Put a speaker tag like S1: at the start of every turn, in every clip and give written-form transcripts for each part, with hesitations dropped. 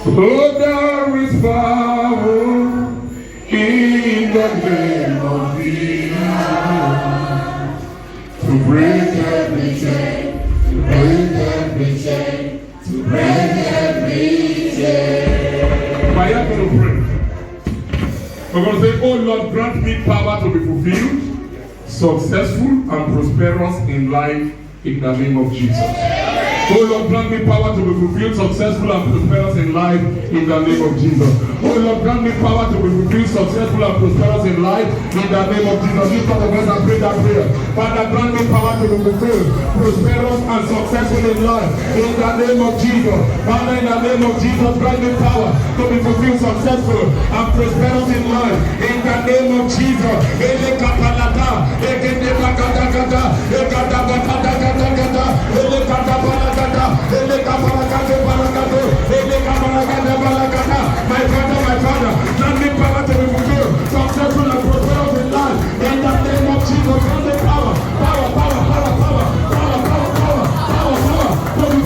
S1: Oh, there is power in the name of Jesus to break every chain, to break every chain, to break every chain. Why are you going to pray? We're going to say, oh Lord, grant me power to be fulfilled, successful, and prosperous in life in the name of Jesus. Oh Lord, grant me power to be fulfilled, successful, and prosperous in life in the name of Jesus. Oh Lord, grant me power to be fulfilled, successful, and prosperous in life in the name of Jesus. Lift up the voice and pray that prayer. Father, grant me power to be fulfilled, prosperous, and successful in life in the name of Jesus. Father, in the name of Jesus, grant me power to be fulfilled, successful, and prosperous in life in the name of Jesus. My Father, grant me power to be fulfilled, successful, and prosperous in life in the name of Jesus. Grant me power to be fulfilled, successful, and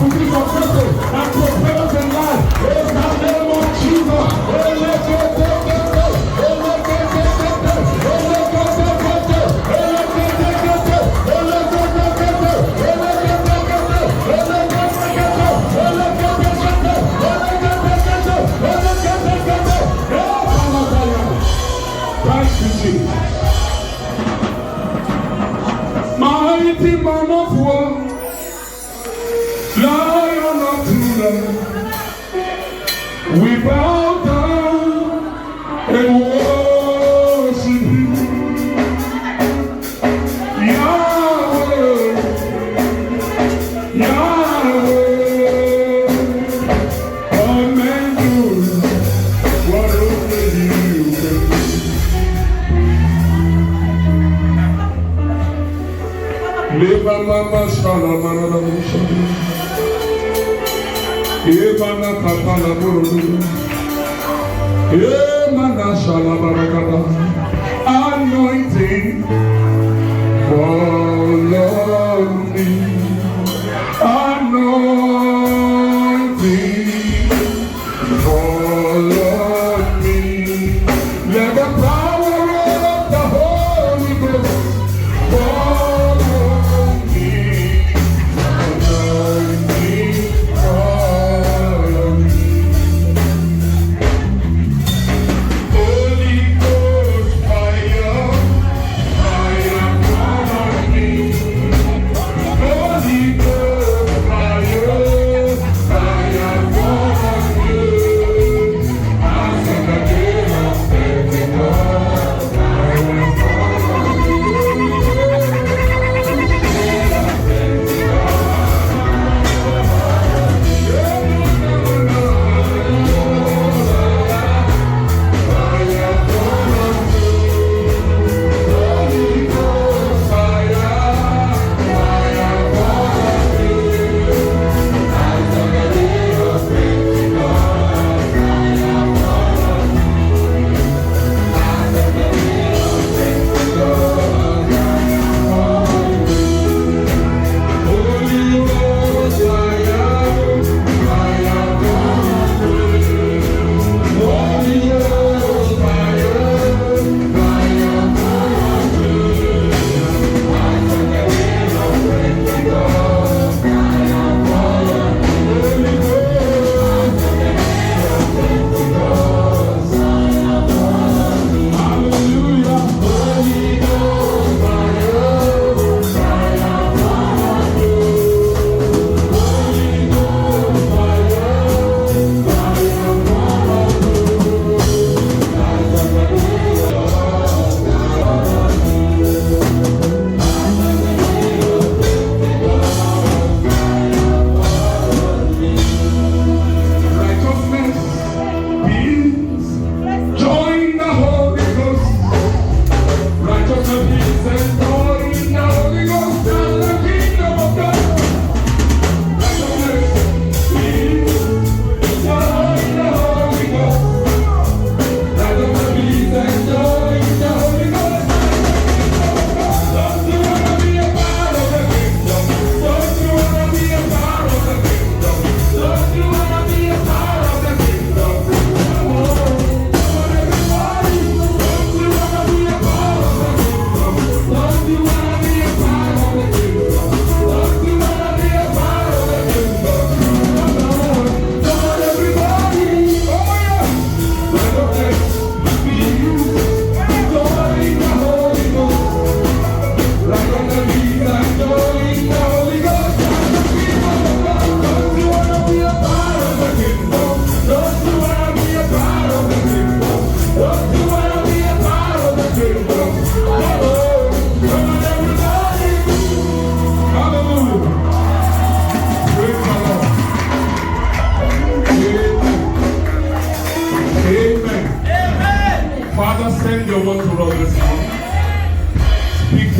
S1: prosperous in life in the name of Jesus. Mighty man of war, Lion of Judah, we bow down and worship you. Yahweh, Yahweh, amen. What only you can do. Leva mama shala manana mushali, eva na kapala buru, eva na shala barakata. Anointing follow me, anointing follow me. Let the power of the Holy Ghost follow me, anointing follow me. Holy Ghost fire, fire follow me. Holy Ghost fire, fire follow me.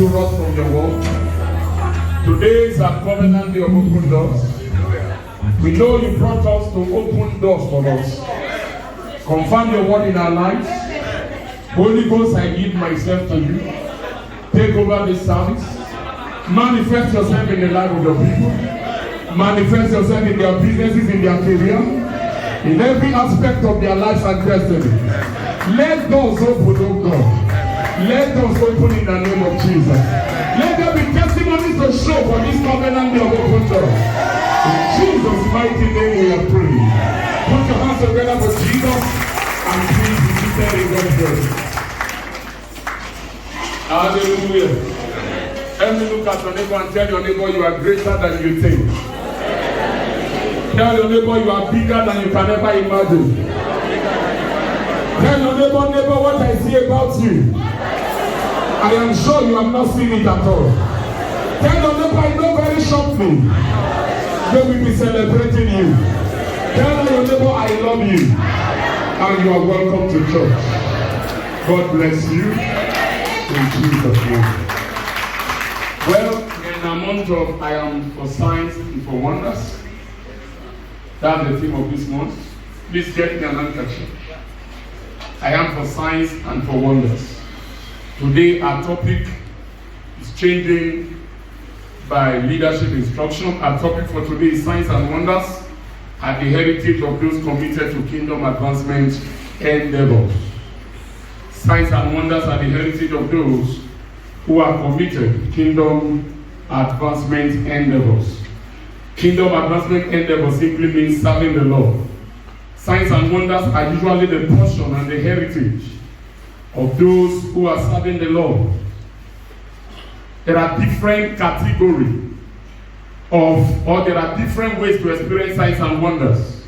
S1: to rot from your work. Today is our covenant day of open doors. We know you brought us to open doors for us. Confirm your word in our lives. Holy Ghost, I give myself to you. Take over this service. Manifest yourself in the life of your people. Manifest yourself in their businesses, in their career, in every aspect of their lives and destiny. Let doors open, oh God. Let doors open in the name of Jesus. Let there be testimonies to show for this covenant day of open doors. In Jesus' mighty name we are praying. Put your hands together for Jesus and please be seated in God's presence. Hallelujah. Let me look at your neighbor and tell your neighbor you are greater than you think. Tell your neighbor you are bigger than you can ever imagine. Tell your neighbor what I see about you. I am sure you have not seen it at all. Tell your neighbor I know very shortly they will be celebrating you. Tell your neighbor I love you and you are welcome to church. God bless you in Jesus' name. Well, in a month of I am for signs and for wonders. That's the theme of this month. Please get me an handkerchief. I am for signs and for wonders. Today our topic is changing by leadership instruction. Our topic for today is signs and wonders and the heritage of those committed to kingdom advancement endeavors. Signs and wonders are the heritage of those who are committed to kingdom advancement endeavors. Kingdom advancement endeavors simply means serving the Lord. Signs and wonders are usually the portion and the heritage of those who are serving the Lord. There are different categories there are different ways to experience signs and wonders.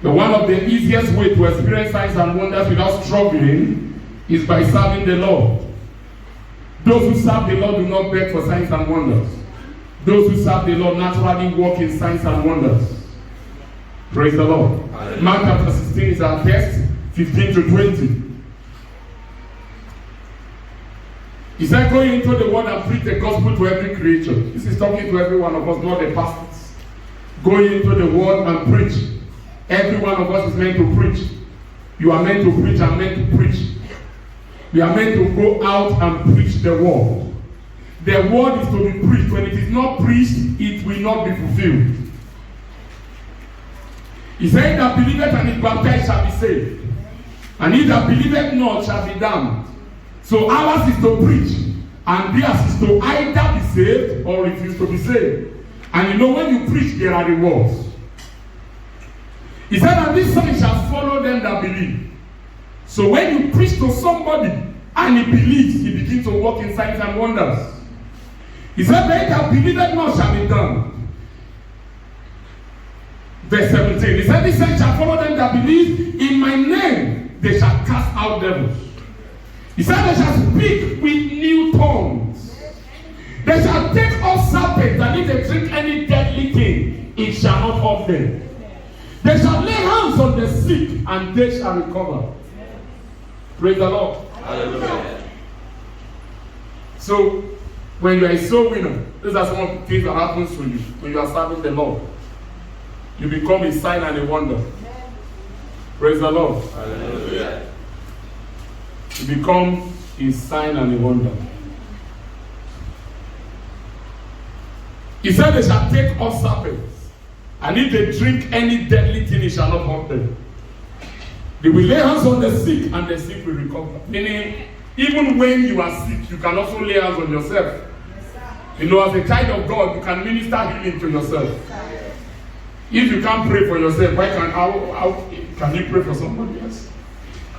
S1: One of the easiest ways to experience signs and wonders without struggling is by serving the Lord. Those who serve the Lord do not beg for signs and wonders. Those who serve the Lord naturally walk in signs and wonders. Praise the Lord. Hallelujah. Mark chapter 16 is our text, 15 to 20. He said, go into the world and preach the gospel to every creature. This is talking to every one of us, not the pastors. Go into the world and preach. Every one of us is meant to preach. You are meant to preach and meant to preach. We are meant to go out and preach the word. The word is to be preached. When it is not preached, it will not be fulfilled. He said that believeth and is baptized shall be saved. And he that believeth not shall be damned. So ours is to preach. And theirs is to either be saved or refuse to be saved. And you know when you preach, there are rewards. He said that this sign shall follow them that believe. So when you preach to somebody and he believes, he begins to walk in signs and wonders. He said, they that believeth not shall be damned. Verse 17. He said, this sign shall follow them that believe. In my name they shall cast out devils. He said, they shall speak with new tongues. They shall take up serpents, and if they drink any deadly thing, it shall not hurt them. They shall lay hands on the sick, and they shall recover. Praise the Lord. Hallelujah. So, when you are a soul winner, these are some of the things that happens to you when you are serving the Lord. You become a sign and a wonder. Praise the Lord. Hallelujah. You become a sign and a wonder. He said they shall take up serpents, and if they drink any deadly thing, it shall not hurt them. They will lay hands on the sick, and the sick will recover. Meaning, even when you are sick, you can also lay hands on yourself. You know, as a child of God, you can minister healing to yourself. If you can't pray for yourself, how can you pray for somebody else?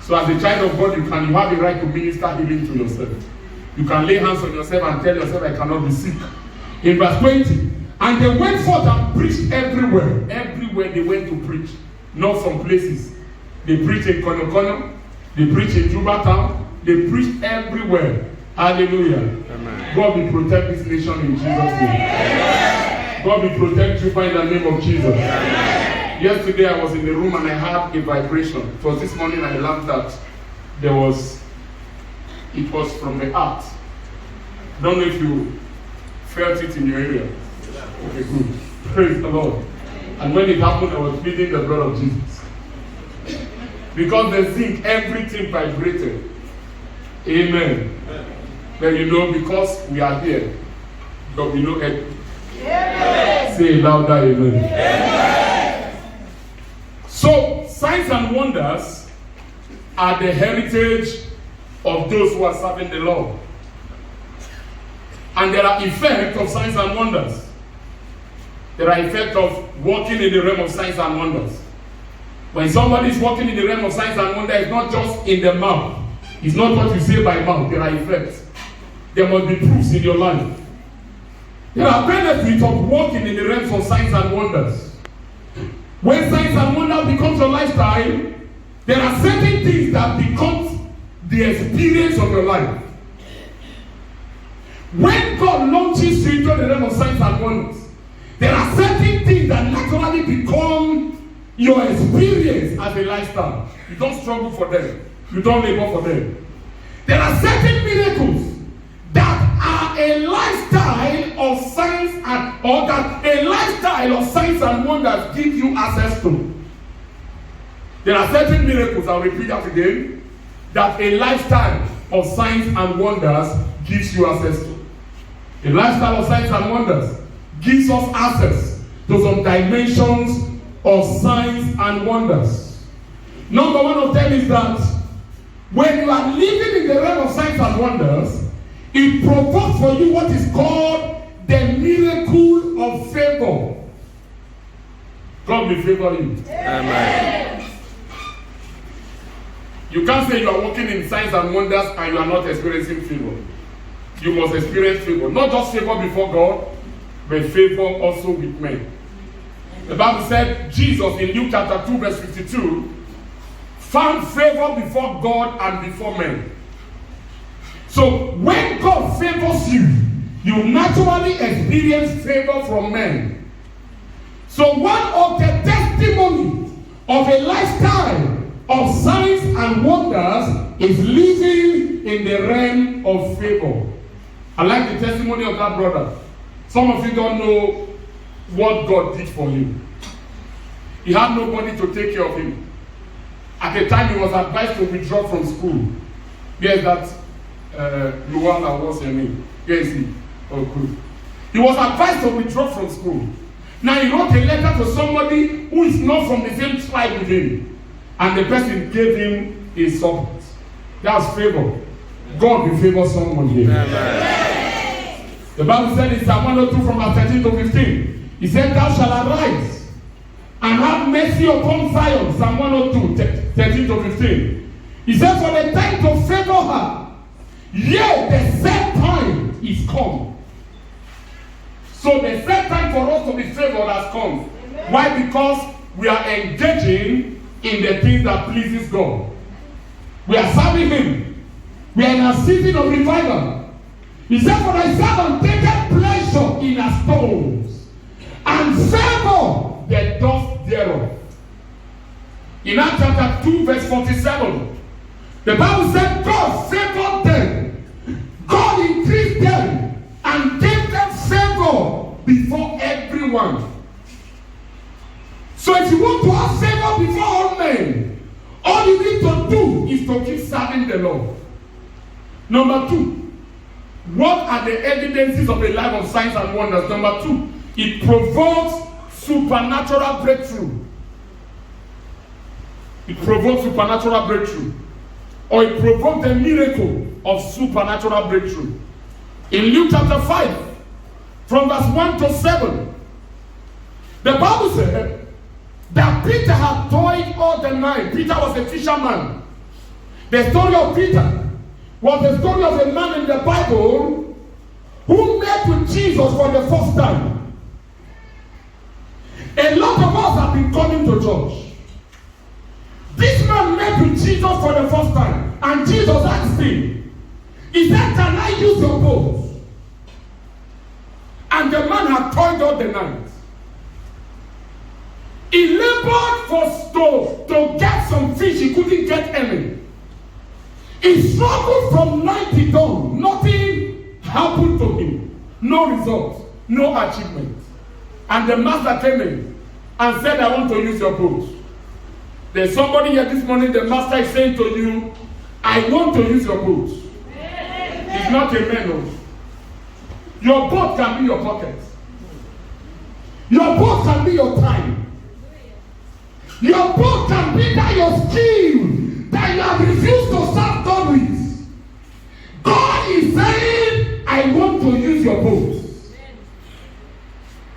S1: So as a child of God, you have the right to minister healing to yourself. You can lay hands on yourself and tell yourself, I cannot be sick. In verse 20, and they went forth and preached everywhere. Everywhere they went to preach. Not some places. They preached in Konokono. They preached in Juba town. They preached everywhere. Hallelujah. Amen. God will protect this nation in Jesus' name. Amen. God will protect Juba in the name of Jesus. Amen. Yesterday I was in the room and I had a vibration. It was this morning I learned that it was from the earth. Don't know if you felt it in your area. Okay, good. Praise the Lord. And when it happened, I was pleading the blood of Jesus. Because the zinc, everything vibrated. Amen. Then you know, because we are here, but we know it. Say louder, amen. Amen. So, signs and wonders are the heritage of those who are serving the Lord. And there are effects of signs and wonders. There are effects of walking in the realm of signs and wonders. When somebody is walking in the realm of signs and wonders, it's not just in the mouth. It's not what you say by mouth. There are effects. There must be proofs in your life. There are benefits of walking in the realms of signs and wonders. When signs and wonders becomes your lifestyle, there are certain things that become the experience of your life. When God launches you into the realm of signs and wonders, there are certain things that naturally become your experience as a lifestyle. You don't struggle for them. You don't labor for them. There are certain miracles that are a lifestyle of signs and or that a lifestyle of signs and wonders give you access to. There are certain miracles, I'll repeat that again, that a lifestyle of signs and wonders gives you access to. A lifestyle of signs and wonders gives us access to some dimensions of signs and wonders. Number one of them is that when you are living in the realm of signs and wonders, it provokes for you what is called the miracle of favor. God will favor you. Amen. You can't say you are walking in signs and wonders and you are not experiencing favor. You must experience favor. Not just favor before God, but favor also with men. The Bible said Jesus in Luke chapter 2 verse 52 found favor before God and before men. So when God favors you, you naturally experience favor from men. So one of the testimonies of a lifestyle of signs and wonders is living in the realm of favor. I like the testimony of that brother. Some of you don't know what God did for him. He had nobody to take care of him. At the time, he was advised to withdraw from school. Yes, that Luana was her name. Yes, he. Oh, good. He was advised to withdraw from school. Now he wrote a letter to somebody who is not from the same tribe with him, and the person gave him a support. That's favor. God will favor someone here. Amen. The Bible said in Psalm 102 from verse 13 to 15, he said, "Thou shalt arise and have mercy upon Zion." Psalm 102, 13 to 15. He said, "For the time to favor her, yea, the set time is come." So the set time for us to be favored has come. Amen. Why? Because we are engaging in the things that pleases God. We are serving Him. We are in a season of revival. He said, "For thy servant taketh pleasure in her stones, and favor the dust thereof." In Acts chapter 2, verse 47, the Bible said, God favored them. God increased them and gave them favor before everyone. So if you want to have favor before all men, all you need to do is to keep serving the Lord. Number two, what are the evidences of a life of signs and wonders? Number two, it provokes supernatural breakthrough. It provokes supernatural breakthrough. Or it provokes the miracle of supernatural breakthrough. In Luke chapter 5, from verse 1 to 7, the Bible said that Peter had toiled all the night. Peter was a fisherman. The story of Peter was the story of a man in the Bible who met with Jesus for the first time. A lot of us have been coming to church. This man met with Jesus for the first time, and Jesus asked him, he said, "Can I use your boat?" And the man had toiled all the night. He labored to get some fish. He couldn't get any. He struggled from night to dawn. Nothing happened to him. No result, no achievement. And the master came in and said, I want to use your boat. There's somebody here this morning, the master is saying to you, I want to use your boat. It's not a menu. Your boat can be your pocket. Your boat can be your time. Your boat can be that your skill that you have refused to serve God with. God is saying, I want to use your boat.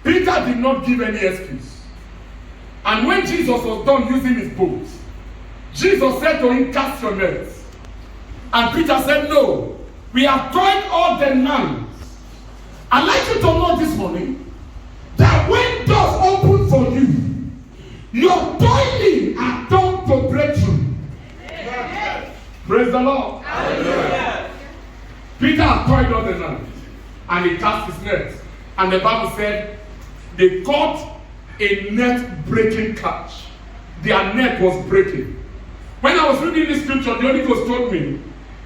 S1: Peter did not give any excuse. And when Jesus was done using his boat, Jesus said to him, cast your nets. And Peter said, no, we have tried all the night. I'd like you to know this morning that when doors open for you, your toiling are done to breakthrough. Praise the Lord. Hallelujah. Peter had toiled all the night and he cast his net. And the Bible said they caught a net breaking catch. Their net was breaking. When I was reading this scripture, the Holy Ghost told me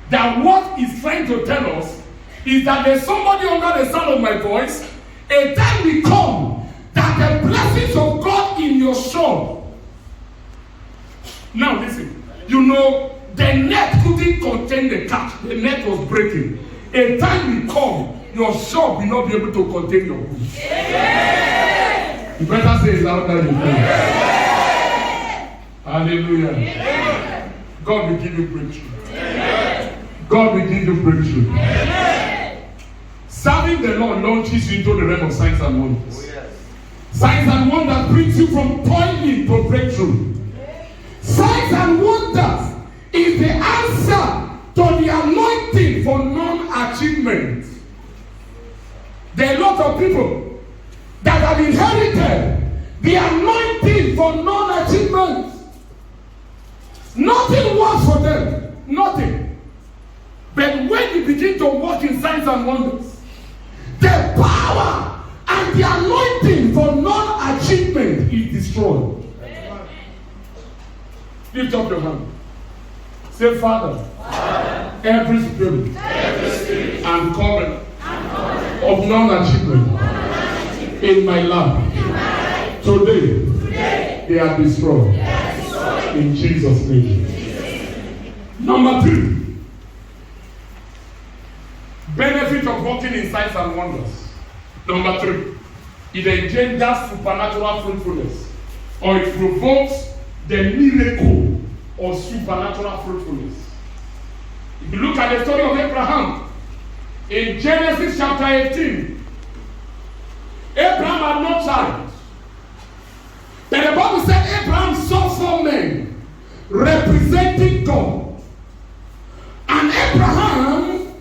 S1: that what he's trying to tell us is that there's somebody under the sound of my voice. A time will come that the blessings of God in your shop. Now listen, you know the net couldn't contain the catch. The net was breaking. A time will come, your shop will not be able to contain your goods. Yeah. You better say it louder than you can. Yeah. Hallelujah. Yeah. God will give you breakthrough. Yeah. God will give you breakthrough. Yeah. Serving the Lord launches you into the realm of signs and wonders. Oh, yes. Signs and wonders brings you from toiling to breakthrough. Yeah. Signs and wonders is the answer to the anointing for non-achievement. There are a lot of people that have inherited the anointing for non-achievement. Nothing works for them. Nothing. But when you begin to walk in signs and wonders, the power and the anointing for non-achievement is destroyed. Lift up your hand. Say, Father, every spirit and covenant of non-achievement in my life, today they are destroyed. In Jesus' name. Number 3, benefit of walking in signs and wonders. Number 3, it engenders supernatural fruitfulness, or it provokes the miracle of supernatural fruitfulness. If you look at the story of Abraham in Genesis chapter 18, Abraham had no child. But the Bible said Abraham saw 4 men representing God. And Abraham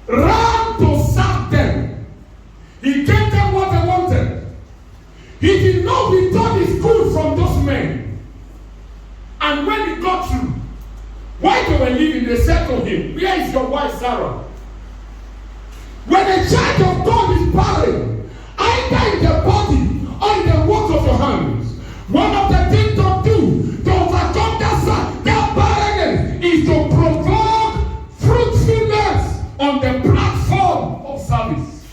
S1: ran to serve them. He gave them what they wanted. He did not return his food from those men. And when he got through, while they were leaving, they said to him, where is your wife Sarah? When a child of God is barren, either in the body or in the work of your hands, one of the things to do to overcome that barrenness is to provoke fruitfulness on the platform of service.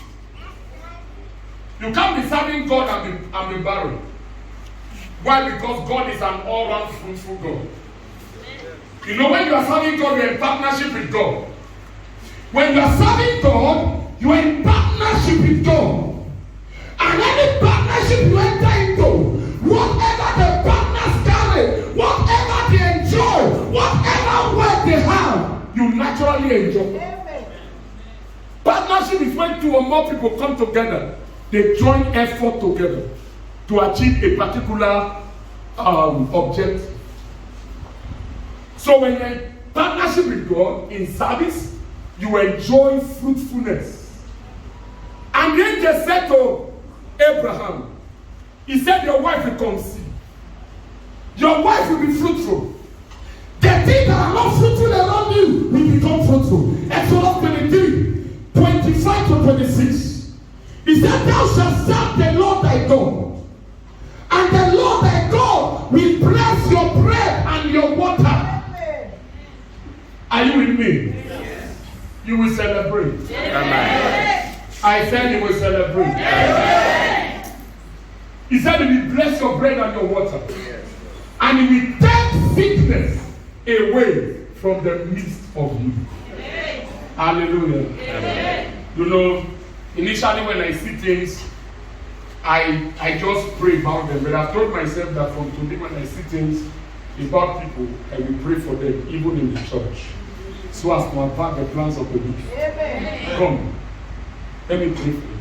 S1: You can't be serving God and be barren. Why? Because God is an all-round fruitful God. You know, when you are serving God, you are in partnership with God. When you are serving God, you are in partnership with God. And any partnership you enter into, whatever the partners carry, whatever they enjoy, whatever work they have, you naturally enjoy. Amen. Partnership is when 2 or more people come together. They join effort together to achieve a particular objective. So when you're in partnership with God in service, you enjoy fruitfulness. And the angel said to Abraham, he said, your wife will conceive. Your wife will be fruitful. The things that are not fruitful around you will become fruitful. Exodus 23, 25 to 26. He said, thou shalt serve the Lord thy God. And the Lord thy God will bless your bread and your water. Are you with me? Yes. You will celebrate. Yes. I said he will celebrate. Amen. He said he will bless your bread and your water. And he will take sickness away from the midst of you. Amen. Hallelujah. Amen. You know, initially when I see things, I just pray about them. But I told myself that from today when I see things about people, I will pray for them, even in the church, so as to avert the plans of the wicked. Amen. Come, let me pray for you.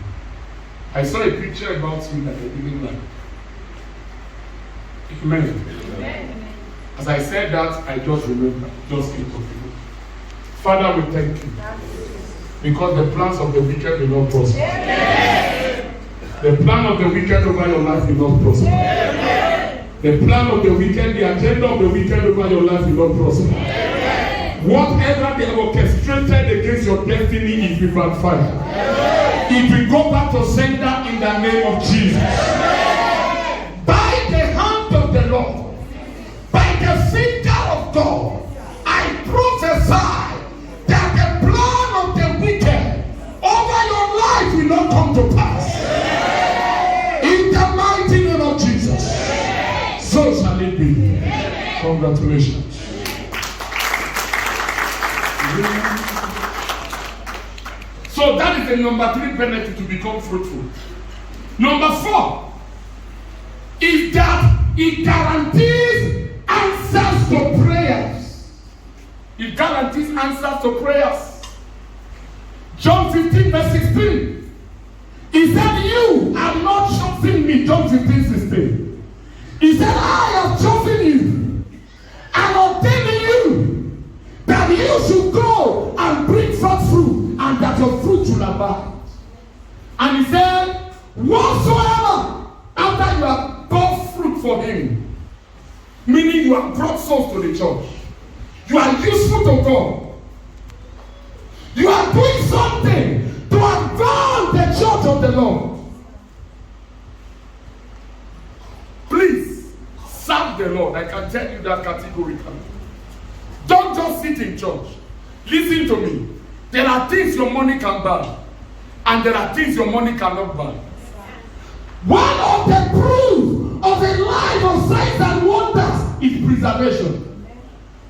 S1: I saw a picture about you that I didn't like. Amen. Amen. As I said that, I just remember, just came to people. Father, we thank you. Because the plans of the wicked will not prosper. Amen. The plan of the wicked over your life will not prosper. Amen. The plan of the wicked, the agenda of the wicked over your life will not prosper. Amen. Whatever they have orchestrated against your destiny, it will backfire. Amen. It will go back to sender in the name of Jesus. Amen. By the hand of the Lord, by the finger of God, I prophesy that the plan of the wicked over your life will not come to pass. In the mighty name of Jesus. So shall it be. Congratulations. So that is the number 3 benefit to become fruitful. Number 4 is that it guarantees answers to prayers. It guarantees answers to prayers. John 15 verse 16. He said, you have not chosen me. John 15:16. He said, I have chosen you and ordained you that you should go and bring forth fruit, and that your fruit should abide. And he said, whatsoever, after you have brought fruit for him, meaning you have brought souls to the church, you are useful to God, you are doing something to advance the church of the Lord. Please serve the Lord. I can tell you that categorically. Don't just sit in church. Listen to me. There are things your money can buy, and there are things your money cannot buy. One of the proof of a life of signs and wonders is preservation.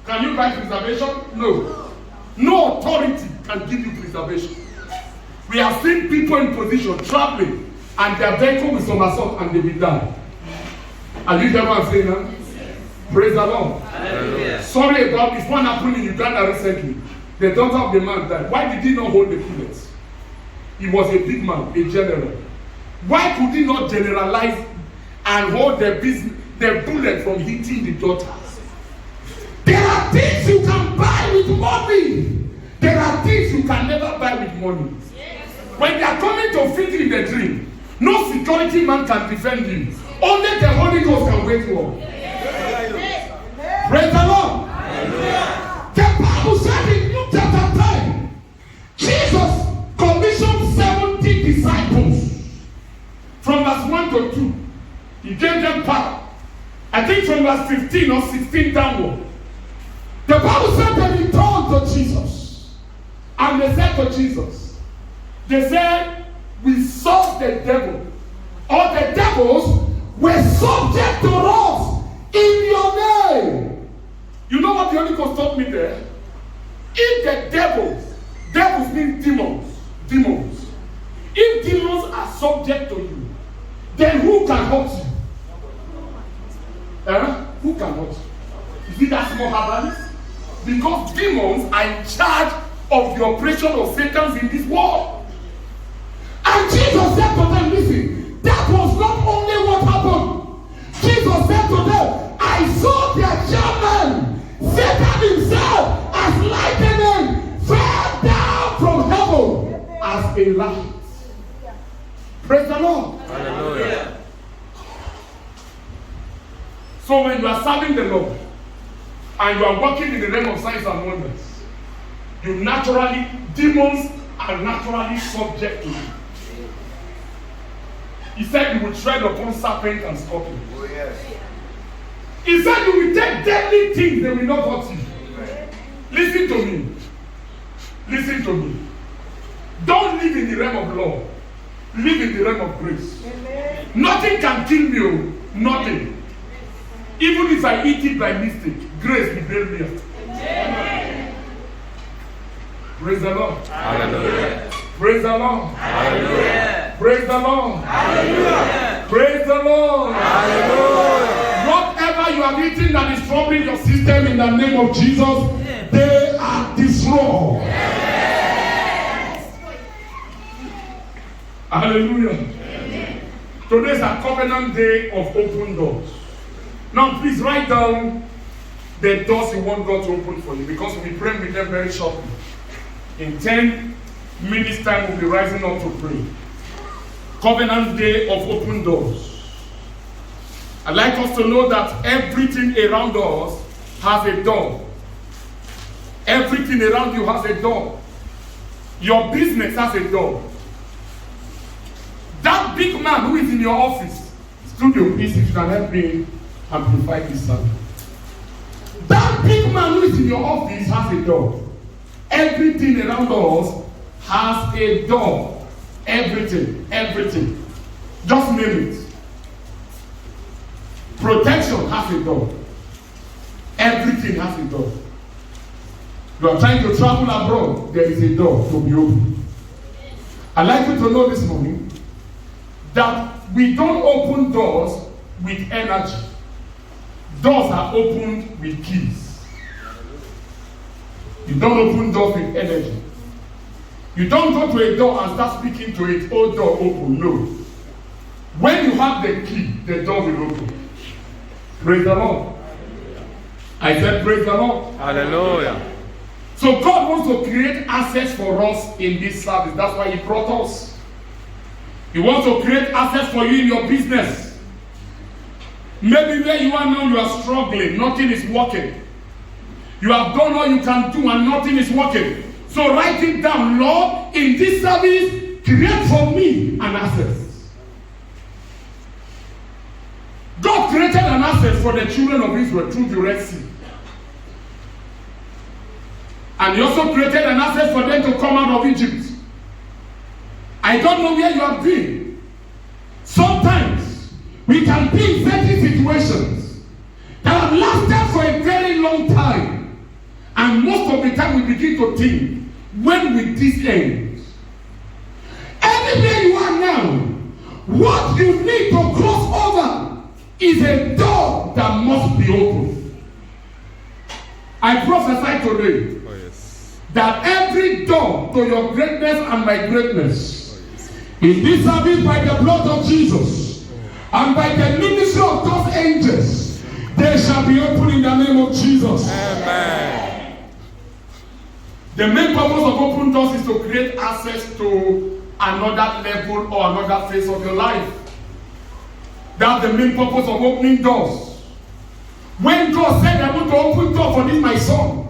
S1: Can you buy preservation? No. No authority can give you preservation. We have seen people in position traveling, and their vehicle will somersault and they will die. Are you hearing what I'm saying now? Praise the Lord. Hallelujah. Sorry about this one happened in Uganda recently. The daughter of the man died. Why did he not hold the bullets? He was a big man, a general. Why could he not generalize and hold the bullet from hitting the daughters? There are things you can buy with money. There are things you can never buy with money. When they are coming to fit in the dream, no security man can defend you. Only the Holy Ghost can wake you up. Praise the Lord. Hallelujah. The Bible said in Luke chapter 10, Jesus commissioned 70 disciples. From verse 1 to 2, he gave them power. I think from verse 15 or 16 downward. The Bible said they returned to Jesus. And they said to Jesus, they said, we saw the devil. All the devils were subject to us in your name. You know what the Holy Ghost taught me there? If the devils mean demons. If demons are subject to you, then who can hurt you? Who can hurt you? Is it that small herbalist? Because demons are in charge of the operation of Satan in this world. And Jesus said to them, listen, that was not only what happened. Jesus said to them, I saw their chairman, Satan himself, as lightning, fell down from heaven as a light. Praise the Lord. Hallelujah. So when you are serving the Lord, and you are working in the realm of signs and wonders, demons are naturally subject to you. He said you will tread upon serpents and scorpions. Oh, yes. He said you will take deadly things, they will not hurt you. Listen to me. Listen to me. Don't live in the realm of law. Live in the realm of grace. Amen. Nothing can kill me. Nothing. Even if I eat it by mistake, grace will bail me out. Amen. Praise the Lord. Hallelujah. Praise the Lord. Hallelujah. Praise the Lord. Hallelujah. Praise the Lord. Hallelujah. Whatever you have eaten that is troubling your system in the name of Jesus, they are destroyed. Yes. Hallelujah. Amen. Today is a covenant day of open doors. Now please write down the doors you want God to open for you, because we'll be praying with them very shortly. In 10 minutes time we'll be rising up to pray. Covenant day of open doors. I'd like us to know that everything around us has a door. Everything around you has a door. Your business has a door. That big man who is in your office, studio, please, if you can help me amplify this sound. That big man who is in your office has a door. Everything around us has a door. Everything. Just name it. Protection has a door. Everything has a door. You are trying to travel abroad, there is a door to be opened. I'd like you to know this morning that we don't open doors with energy. Doors are opened with keys. You don't open doors with energy. You don't go to a door and start speaking to it, oh door open, no. When you have the key, the door will open. Praise the Lord. I said praise the Lord. Hallelujah. So God wants to create access for us in this service. That's why He brought us. He wants to create access for you in your business. Maybe where you are now, you are struggling. Nothing is working. You have done all you can do and nothing is working. So write it down. Lord, in this service, create for me an access. God created an access for the children of Israel through the Red Sea. And He also created an access for them to come out of Egypt. I don't know where you have been. Sometimes we can be in certain situations that have lasted for a very long time. And most of the time we begin to think, when will this end? Anywhere you are now, what you need to cross over is a door that must be opened. I prophesy today that every door to your greatness and my greatness in this service, by the blood of Jesus and by the ministry of those angels, they shall be opened in the name of Jesus. Amen. The main purpose of open doors is to create access to another level or another phase of your life. That's the main purpose of opening doors. When God said, I want to open door for this, my son,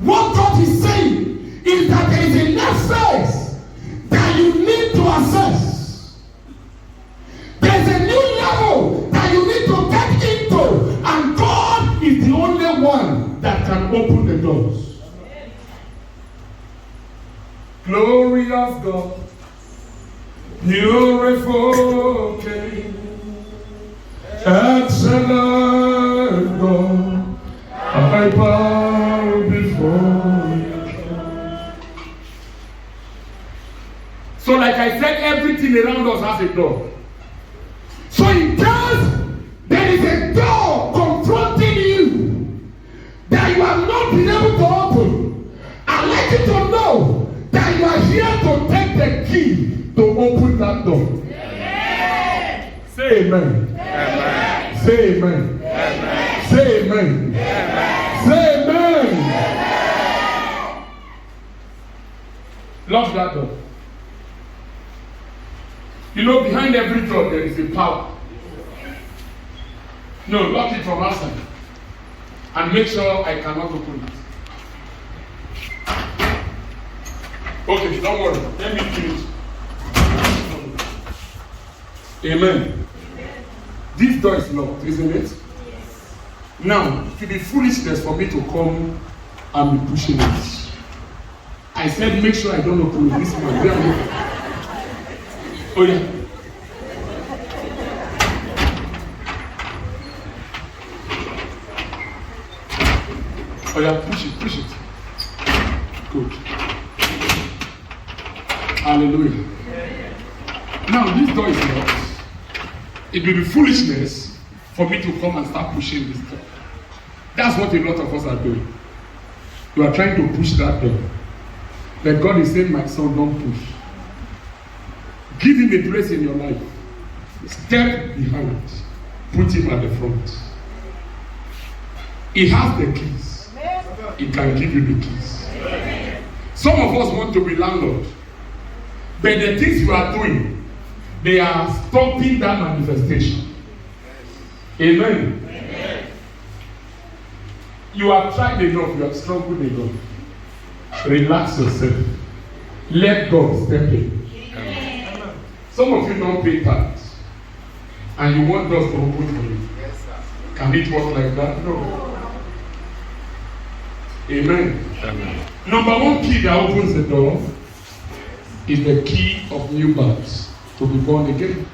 S1: what God is saying is that there is a next phase that you need to access. There's a new level that you need to get into, and God is the only one that can open the doors. Glorious God, beautiful King, excellent God, I bow before you. So like I said, everything around us has a door. So in case there is a door confronting you that you have not been able to open, I'd like you to know that you are here to take the key to open that door. Amen. Say amen. Amen. Say amen. Amen. Say amen. Amen. Say amen. Amen. Lock that door. You know, behind every door there is a power. No, lock it from outside. And make sure I cannot open it. Okay, don't worry. Let me finish. Amen. This door is locked, isn't it? Yes. Now, it will be foolishness for me to come and be pushing it. I I said, make sure I don't open this one. Oh yeah. Oh yeah, push it. Good. Hallelujah. Now this door is locked. It will be foolishness for me to come and start pushing this door. That's what a lot of us are doing. You are trying to push that door. But God is saying, my son, don't push. Give him a place in your life. Step behind. Put him at the front. He has the keys. He can give you the keys. Some of us want to be landlord. But the things you are doing, they are stopping that manifestation. Amen. You have tried enough, you have struggled enough. Relax yourself. Let God step in. Some of you don't pay tax, and you want us to open for you. Can it work like that? No. Amen. Number one key that opens the door is the key of new birth, to be born again.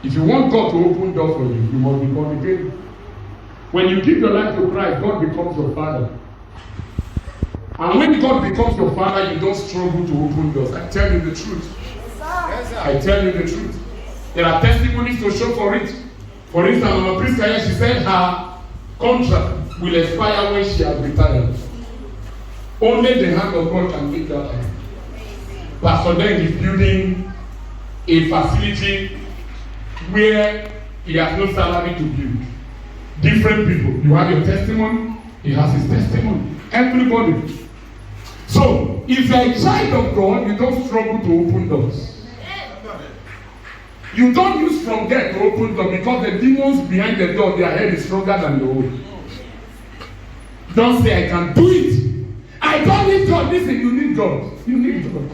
S1: If you want God to open door for you, you must be born again. When you give your life to Christ, God becomes your father. And when God becomes your father, you don't struggle to open doors. I tell you the truth. I tell you the truth. There are testimonies to show for it. For instance, Mama Priska, she said her contract will expire when she has retired. Only the hand of God can make that happen. Pastor Deng is building a facility where he has no salary to build. Different people. You have your testimony, he has his testimony. Everybody. So, if you are a child of God, you don't struggle to open doors. You don't use from there to open doors because the demons behind the door, their head is stronger than your own. Don't say, I can do it. I don't need God. Listen, you need God. You need God.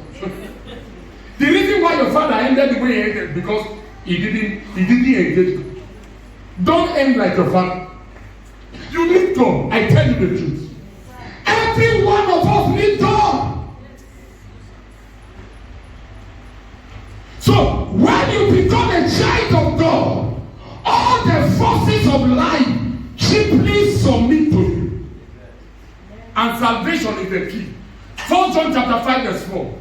S1: The reason why your father ended the way he ended because he didn't engage God. Don't end like your father. You need God. I tell you the truth. Every one of us needs God. So when you become a child of God, all the forces of life simply submit to you. And salvation is the key. 1 John chapter 5 verse 4.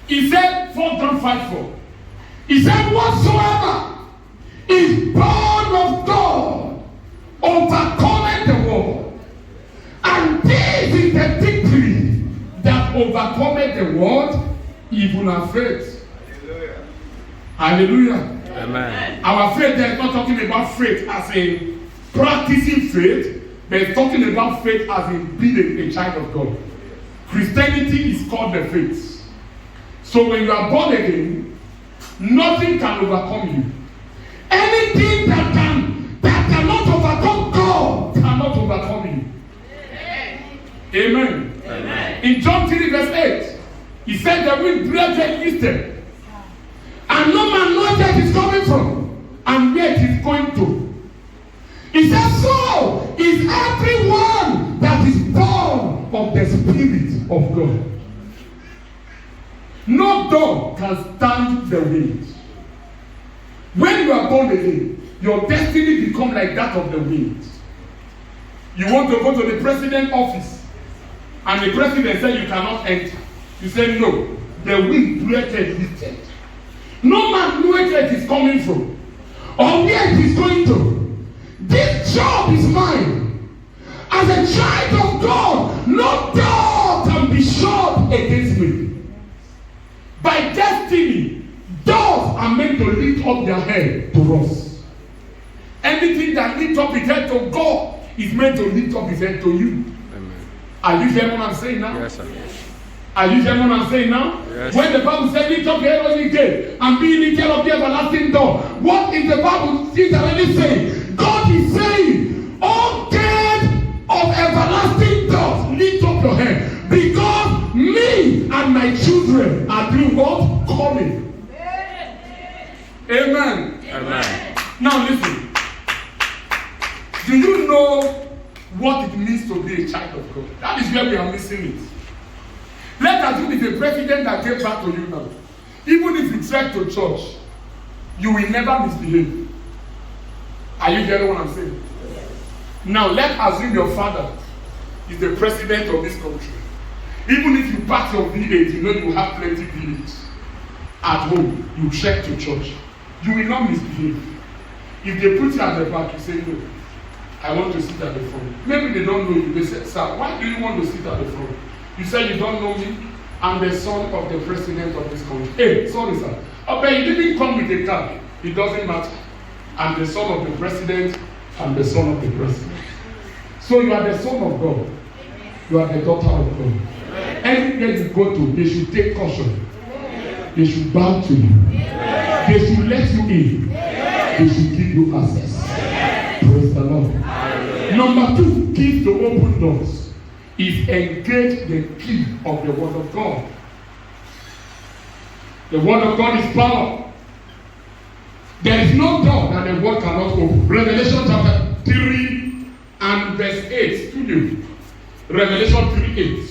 S1: He said, 1 John 5:4. He said, whatsoever is born of God overcometh the world. And this is the victory that overcometh the world, even our faith. Hallelujah. Amen. Our faith there is not talking about faith as a practicing faith, but it's talking about faith as in being a child of God. Christianity is called the faith. So when you are born again, nothing can overcome you. Anything that cannot overcome God cannot overcome you. Amen. Amen. In John 3 verse 8, he said that we brethren listed, and no man knows where it is coming from, and where it is going to. He said, so is everyone that is born of the Spirit of God. No dog can stand the wind. When you are born again, your destiny becomes like that of the wind. You want to go to the president's office, and the president said you cannot enter. You say no. The wind created lifted. No man knows where it is coming from, or where it is going to. This job is mine. As a child of God, no door can be shut against me. By destiny, doors are meant to lift up their head to us. Anything that lifts up his head to God is meant to lift up his head to you. Amen. Are you hearing what I'm saying now?
S2: Yes, sir.
S1: Are you hearing what I'm saying now?
S2: Yes.
S1: When the Bible says lift up your head on the gate and be lifted up the everlasting door, what is the Bible literally saying? God is saying, oh gate of everlasting doors, lift up your head. Because me and my children are doing what? Coming. Amen.
S2: Amen.
S1: Now listen. Do you know what it means to be a child of God? That is where we are missing it. Let's assume it's a president that gave back to you now. Even if you trek to church, you will never misbehave. Are you getting what I'm saying? Now, let's assume your father is the president of this country. Even if you pass your village, you know you have plenty village. At home, you trek to church. You will not misbehave. If they put you at the back, you say, no, I want to sit at the front. Maybe they don't know you. They say, sir, why do you want to sit at the front? You say you don't know me. I'm the son of the president of this country. Hey, sorry, sir. Oh, but he didn't come with a car. It doesn't matter. I'm the son of the president. I'm the son of the president. So you are the son of God. You are the daughter of God. Everywhere you go to, they should take caution. They should bow to you. They should let you in. They should give you access. Praise the Lord. Number 2, keys to open doors is engage the key of the word of God. The word of God is power. There is no door that the word cannot open. Revelation chapter 3 and verse 8. Studio. Revelation 3:8.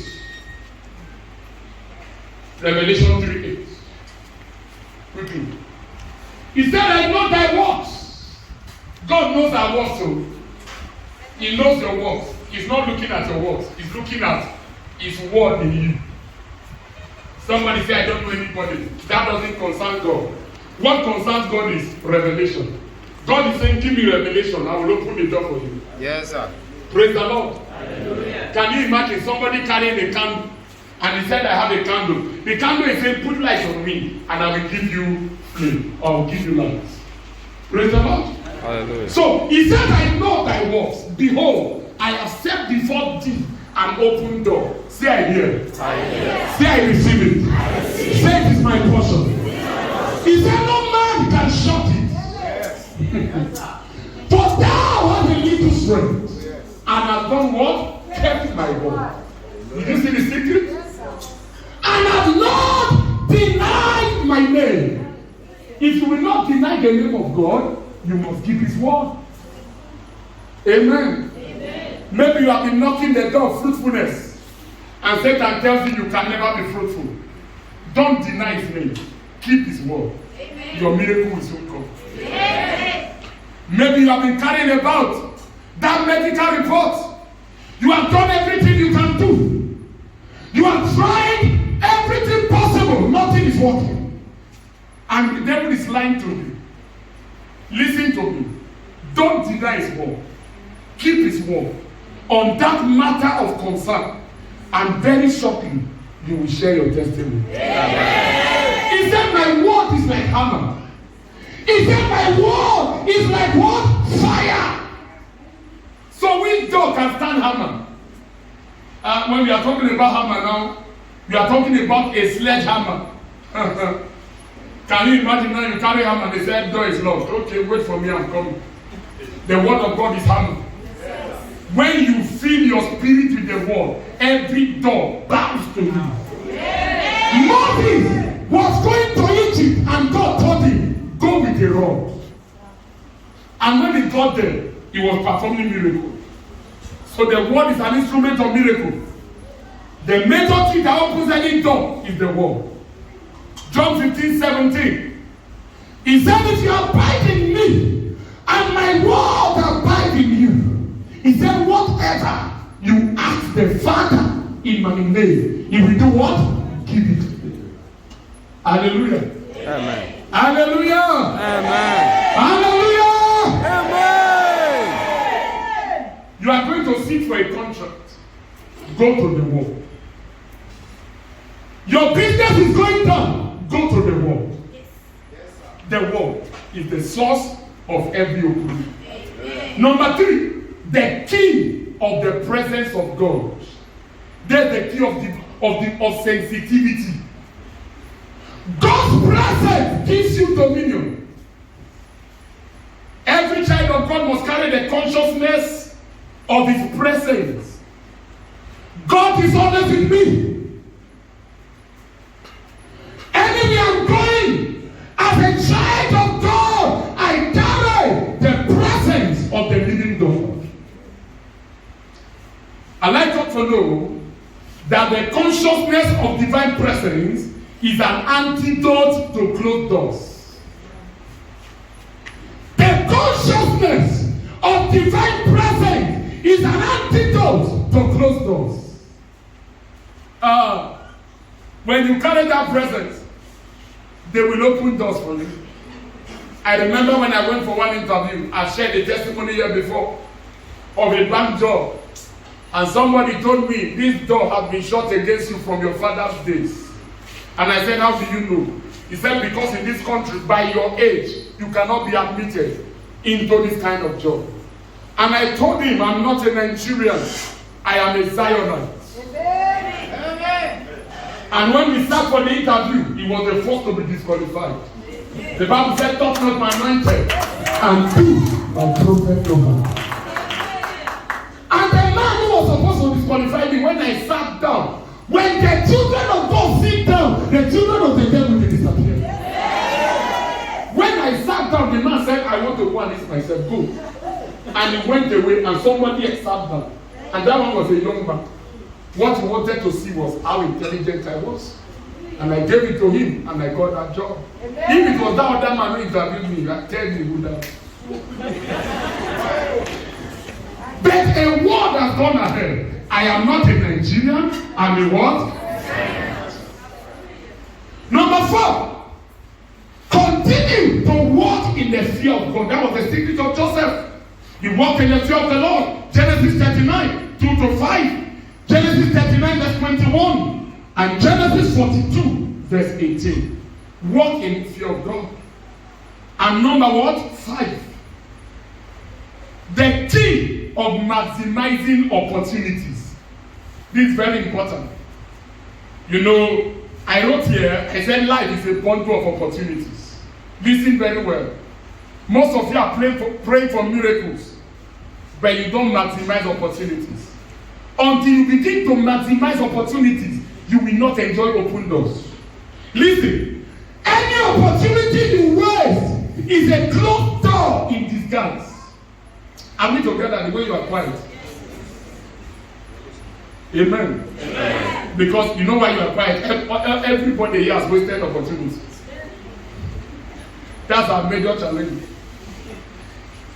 S1: Revelation 3:8. Quickly. He said, I know thy works. God knows our works, so He knows your works. He's not looking at your works. He's looking at His word in you. Somebody say, I don't know anybody. That doesn't concern God. What concerns God is revelation. God is saying, give me revelation. I will open the door for you.
S2: Yes, sir.
S1: Praise the Lord. Hallelujah. Can you imagine somebody carrying a candle and he said, I have a candle. The candle is saying, put light on me and I will give you flame or I will give you light. Praise the Lord.
S2: Hallelujah.
S1: So he said, I know thy works. Behold, I have set before thee an open door. Say I hear.
S2: I hear.
S1: Say I receive it. Say it is my portion. He said, no man can shut it. Yes. For thou hast a little strength, and hast done what? Kept my word. Did you see the secret? And hast not denied my name. If you will not deny the name of God, you must keep His word. Amen. Amen. Maybe you have been knocking the door of fruitfulness, and Satan tells you you can never be fruitful. Don't deny His name. Keep His word. Amen. Your miracle will soon come. Amen. Maybe you have been carrying about that medical report. You have done everything you can do. You have tried everything possible. Nothing is working. And the devil is lying to you. Listen to me. Don't deny His word. Keep His word on that matter of concern. And very shortly, you will share your testimony. Amen. He said, my word is like hammer. He said, my word is like what? Fire. So which door can stand hammer? When we are talking about hammer now, we are talking about a sledgehammer. Can you imagine now you carry hammer and they say, door is locked. Okay, wait for me, I'm coming. The word of God is hammer. Yes. When you fill your spirit with the word, every door bows to you. Yes. Moses was going to Egypt and God told him, go with the rod. And when he got there, he was performing miracles. So the word is an instrument of miracle. The major key that opens any door is the word. John 15:17. He said, if you abide in me, and my word abide in you, he said, whatever you ask the Father in my name, he will do what? Give it to you. Hallelujah.
S2: Amen.
S1: Hallelujah.
S2: Amen.
S1: Hallelujah.
S2: Amen.
S1: You are going to seek for a contract. Go to the word. Your business is going down. Go to the word. The word is the source of every opening. Number 3, the key of the presence of God. There's the key of sensitivity. God's presence gives you dominion. Every child of God must carry the consciousness of His presence. God is always with me. Anywhere I'm going, as a child of God, I carry the presence of the living God. I'd like us to know that the consciousness of divine presence is an antidote to closed doors. The consciousness of divine presence is an antidote to closed doors. When you carry that presence, they will open doors for you. I remember when I went for one interview, I shared a testimony here before of a bank job. And somebody told me, this door has been shut against you from your father's days. And I said, how do you know? He said, because in this country, by your age, you cannot be admitted into this kind of job. And I told him, I'm not a Nigerian. I am a Zionite. And when we sat for the interview, he was the first to be disqualified. The Bible said, touch not my anointed, and do my prophet no harm. And the man who was supposed to disqualify me, when I sat down, when the children of God sit down, the children of the devil will disappear. When I sat down, the man said, I want to go and listen. I said, go. And he went away, and somebody else sat down. And that one was a young man. What he wanted to see was how intelligent I was. And I gave it to him, and I got that job. If it was that other man who interviewed me, I tell you who that. But a word has gone ahead. I am not a Nigerian, I'm a what? Number 4, continue to walk in the fear of God. That was the secret of Joseph. He walked in the fear of the Lord. Genesis 39, 2-5. Genesis 39, verse 21. And Genesis 42, verse 18. Walk in fear of God. And number what? 5. The key of maximizing opportunities. This is very important. You know, I wrote here, I said life is a bundle of opportunities. Listen very well. Most of you are praying for miracles, but you don't maximize opportunities. Until you begin to maximize opportunities, you will not enjoy open doors. Listen, any opportunity you waste is a closed door in disguise. Are we together the way you are quiet? Amen. Amen. Because you know why you are quiet. Everybody here has wasted opportunities. That's our major challenge.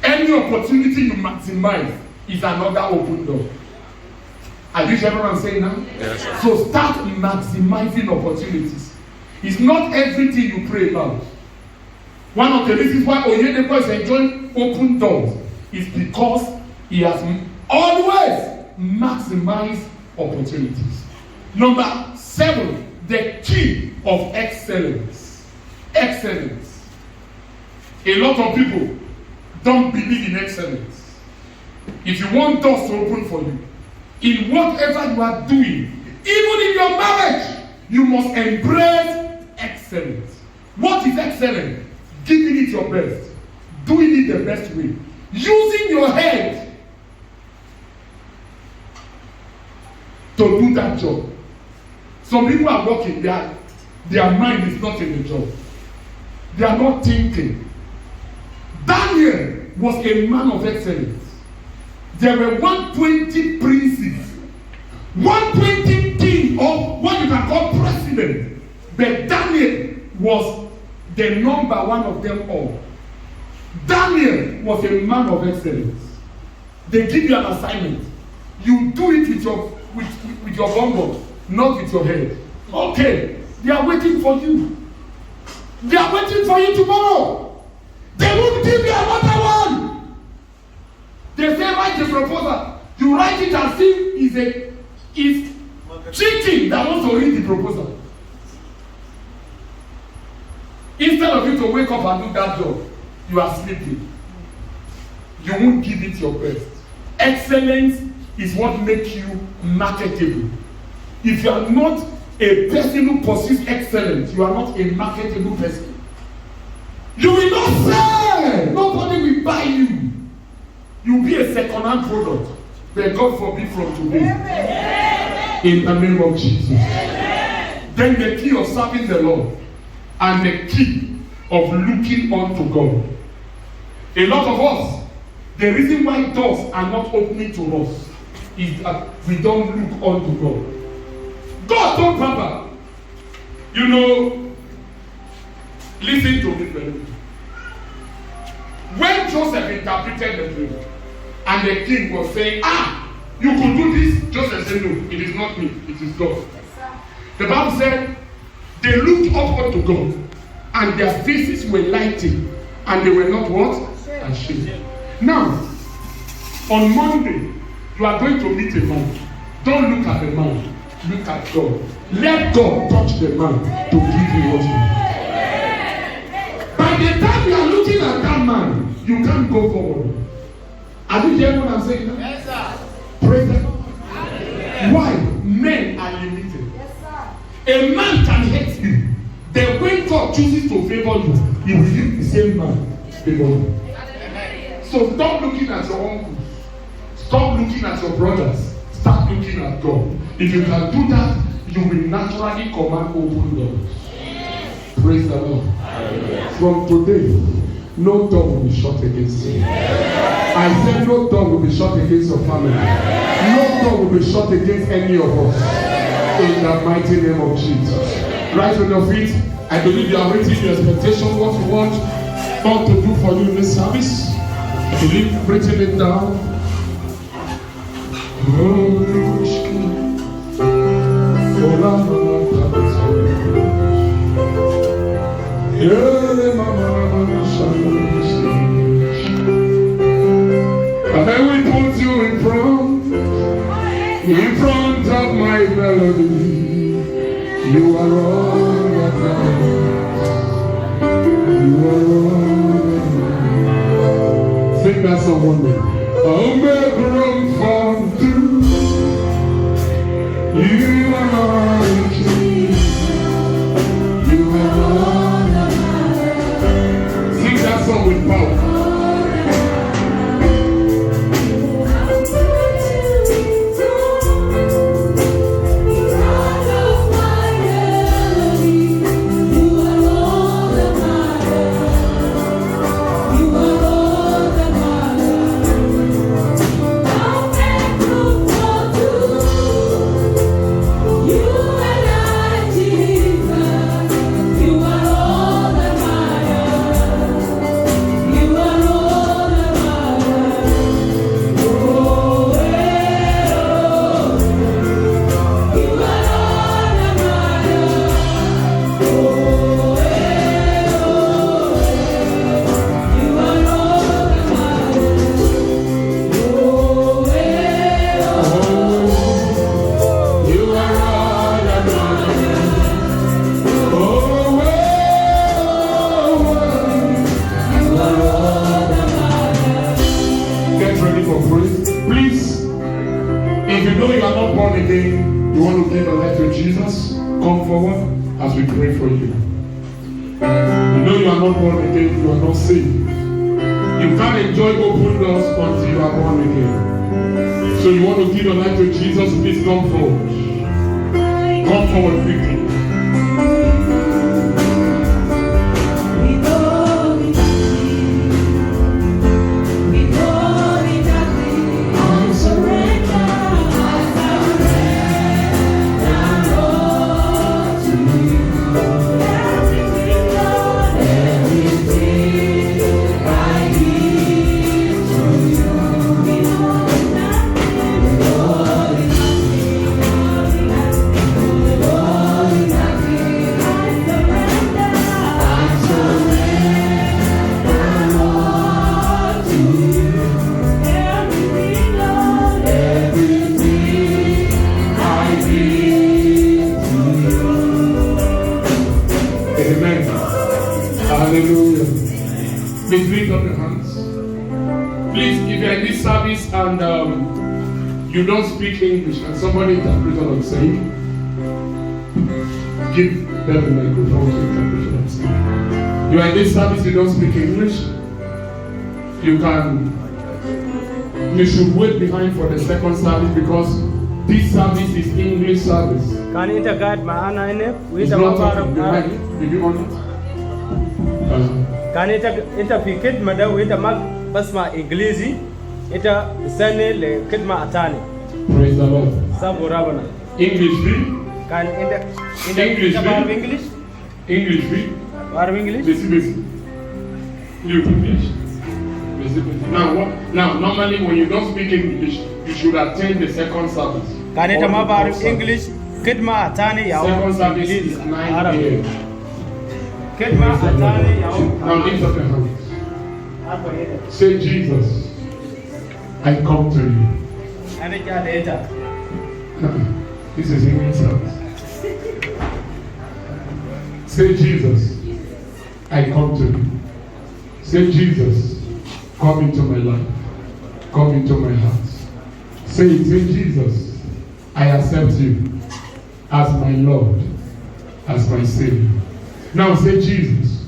S1: Any opportunity you maximize is another open door. Are you hearing what I'm saying now? Yes, sir. So start maximizing opportunities. It's not everything you pray about. One of the reasons why Oyedepo is enjoying open doors is because he has always maximized opportunities. Number 7, the key of excellence. Excellence. A lot of people don't believe in excellence. If you want doors to open for you, in whatever you are doing, even in your marriage, you must embrace excellence. What is excellent? Giving it your best, doing it the best way, using your head to do that job. Some people are working, their mind is not in the job. They are not thinking. Daniel was a man of excellence. There were 120 princes, 120 kings, or what you can call president. But Daniel was the number 1 of them all. Daniel was a man of excellence. They give you an assignment. You do it with your bongo, not with your head. Okay, they are waiting for you. They are waiting for you tomorrow. They won't give you another one. They say write the proposal. You write it as if it's cheating that wants to read the proposal. Instead of you to wake up and do that job, you are sleeping. You won't give it your best. Excellence is what makes you marketable. If you are not a person who pursues excellence, you are not a marketable person. You will not sell. Nobody will buy you. You'll be a second-hand product. But God forbid from today. Amen. In the name of Jesus. Amen. Then the key of serving the Lord and the key of looking unto God. A lot of us, the reason why doors are not opening to us is that we don't look unto God. God told Papa, you know, listen to me very well. When Joseph interpreted the dream, and the king was saying, you could do this, Joseph said, no, it is not me, it is God. The Bible said, they looked upward to God, and their faces were lighting, and they were not what? Ashamed. Now, on Monday, you are going to meet a man. Don't look at the man, look at God. Let God touch the man to give you what you need. By the time you are looking at that man, you can't go forward. Are you hearing what I'm saying? Yes, sir. Praise the Lord. Why? Men are limited. Yes, sir. A man can hate you. Then when God chooses to favor you, he will use the same man to favor you. So stop looking at your uncles. Stop looking at your brothers. Start looking at God. If you can do that, you will naturally command open doors. Praise the Lord. From today, no door will be shut against you. I said no door will be shut against your family. No door will be shut against any of us. In the mighty name of Jesus. Rise on your feet. I believe you are waiting your expectation, what you want God to do for you in this service. I believe you've written it down. And I will put you in front of my melody. You are all that matters. You are all that matters. Sing that song one day. I'll make room for two. You are my king. You are all that matters. Sing that song with power. You don't speak English and somebody interprets what I'm saying, give them the microphone to interpret what I'm saying. You are in this service, you don't speak English, you should wait behind for the second service because this service is English service.
S3: Can you guide my
S1: it's not talking behind it. Did you want it?
S3: Can you interpret my with a mag basma English? Ita sene le kidma atani.
S1: Praise the Lord.
S3: Sabu rabana.
S1: English,
S3: Can in the
S1: English,
S3: Barb
S1: read.
S3: English?
S1: English, read.
S3: Barb English?
S1: Basic. You English. Basic. Now, what? Now, normally when you don't speak English, you should attend the second service.
S3: Can it
S1: Or
S3: ma
S1: the
S3: Barb
S1: third
S3: English? Kidma atani yaw.
S1: Second service is 9 a.m.
S3: Kidma atani yaw.
S1: Now lift up your hands. Say, Jesus, I come to you.
S3: Ani kya leja?
S1: This is evening service. Say, Jesus, I come to you. Say, Jesus, come into my life. Come into my heart. Say, Jesus, I accept you as my Lord, as my Savior. Now say, Jesus.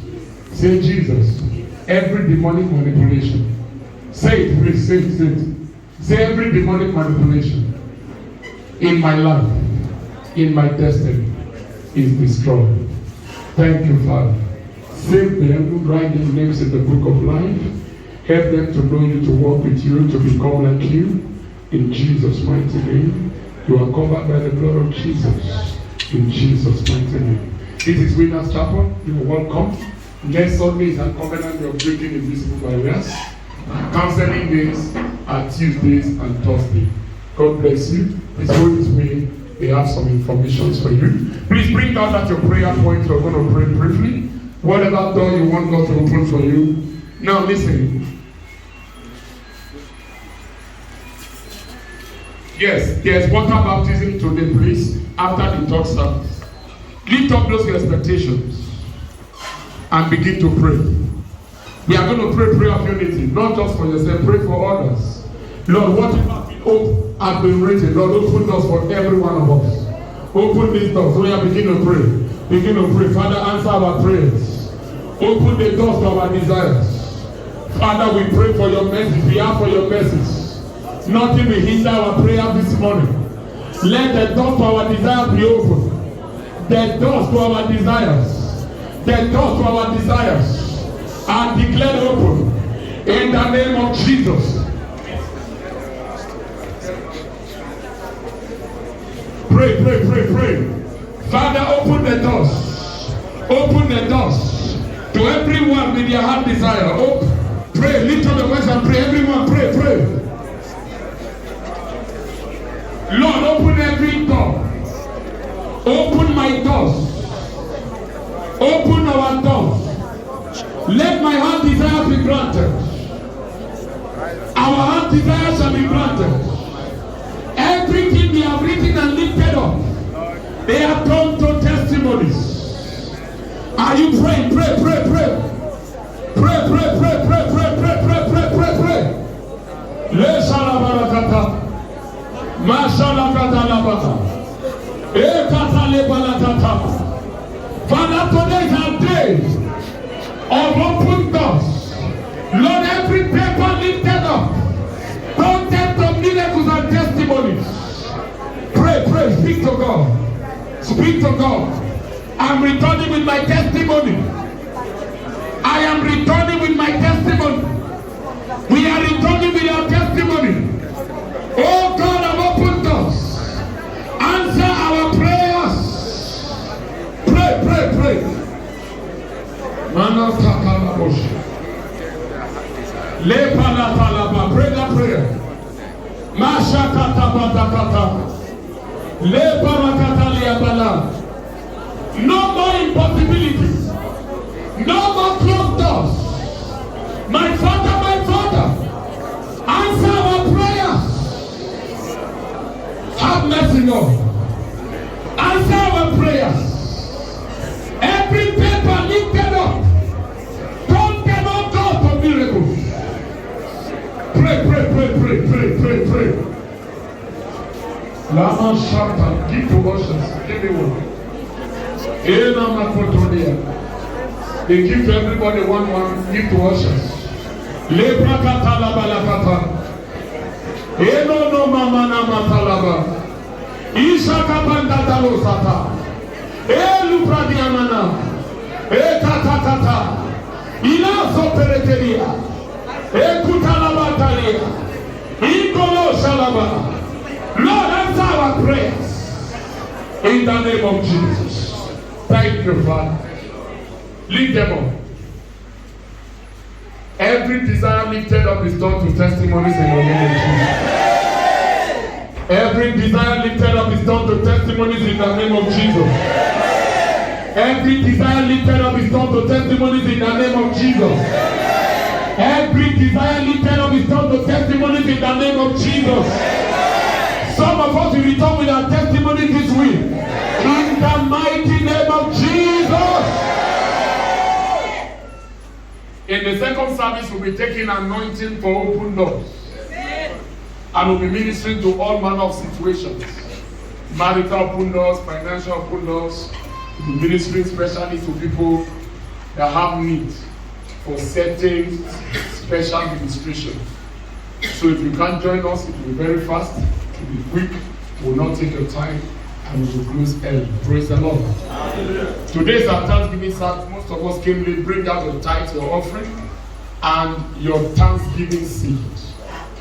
S1: Say, Jesus, every demonic manipulation. Say it, please, say it, say it. Say every demonic manipulation in my life, in my destiny, is destroyed. Thank you, Father. Save them, write their names in the book of life. Help them to know you, to walk with you, to become like you. In Jesus' mighty name. You are covered by the blood of Jesus. In Jesus' mighty name. This is Winners Chapel. You are welcome. Next Sunday is a covenant of breaking invisible barriers. Counseling days are Tuesdays and Thursdays. God bless you. Please go this way. They have some information for you. Please bring out at your prayer point. We're going to pray briefly. Whatever door you want God to open for you. Now listen. Yes, there's water baptism today, please, after the third service. Lift up those expectations and begin to pray. We are going to pray prayer of unity, not just for yourself, pray for others. Lord, whatever has been written, Lord, open doors for every one of us. Open these doors. So we are beginning to pray. Begin to pray. Father, answer our prayers. Open the doors to our desires. Father, we pray for your message. We ask for your message. Nothing will hinder our prayer this morning. Let the doors to our desires be open. The doors to our desires. The doors to our desires are declared open. In the name of Jesus. Pray, pray, pray, pray. Father, open the doors. Open the doors to everyone with their heart desire. Open. Pray, lift up the voice and pray. Everyone, pray, pray. Lord, open every door. Open my doors. Open our doors. Let my heart desire be granted. Our heart desire shall be granted. Everything we have written and lifted up, they have come to testimonies. Are you praying? Pray, pray, pray. Pray, pray, pray, pray, pray, pray, pray, pray, pray, pray. Le shalabarakata. Mashalakatalabata. Ekatalebalatata. Father, today is our day of open doors. Lord, every paper lifted up, content of miracles and testimonies. Pray, pray, speak to God. Speak to God. I'm returning with my testimony. I am returning with my testimony. We are returning with our testimony. Oh God, I've opened doors. Answer our prayers. Pray, pray, pray. Pray that prayer. No more impossibilities. No more closed doors. My Father, answer our prayers. Have mercy, Lord. Answer our prayers. Every paper lifted up, don't get on God for miracles. Pray, pray, pray, pray, pray, pray, pray. Lama Shanta, give to ushers. Give me one. They give to everybody one, give to ushers. Lebra katalaba lakata. Eno no mama na matalaba. Isha kapanda talo sata. Elu pradiamana. Katatata. Ila sopereteria. Kutalaba talia. Ikolo shalaba. Lord, answer our prayers. In the name of Jesus. Thank you, Father. Lift them up. Every desire lifted up is turned to testimonies in the name of Jesus. Every desire lifted up is turned to testimonies in the name of Jesus. Every desire lifted up is turned to testimonies in the name of Jesus. Every desire lifted up is turned to testimonies in the name of Jesus. Some of us will return with our testimony this week. In the mighty name of Jesus. In the second service, we'll be taking anointing for open doors. And we'll be ministering to all manner of situations. Marital open doors, financial open doors. We'll be ministering especially to people that have need for certain special ministration. So if you can't join us, it will be very fast, it will be quick, it will not take your time, and we will close early. Praise the Lord. Today's our Thanksgiving service. Most of us came late. Bring out your tithe, your offering, and your Thanksgiving seed.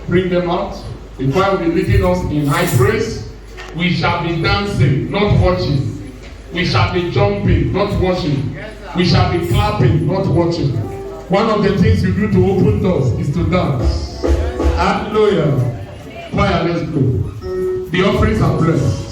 S1: Bring them out. The choir will be leading us in high praise. We shall be dancing, not watching. We shall be jumping, not watching. We shall be clapping, not watching. One of the things you do to open doors is to dance. Hallelujah. Choir, let's go. The offerings are blessed.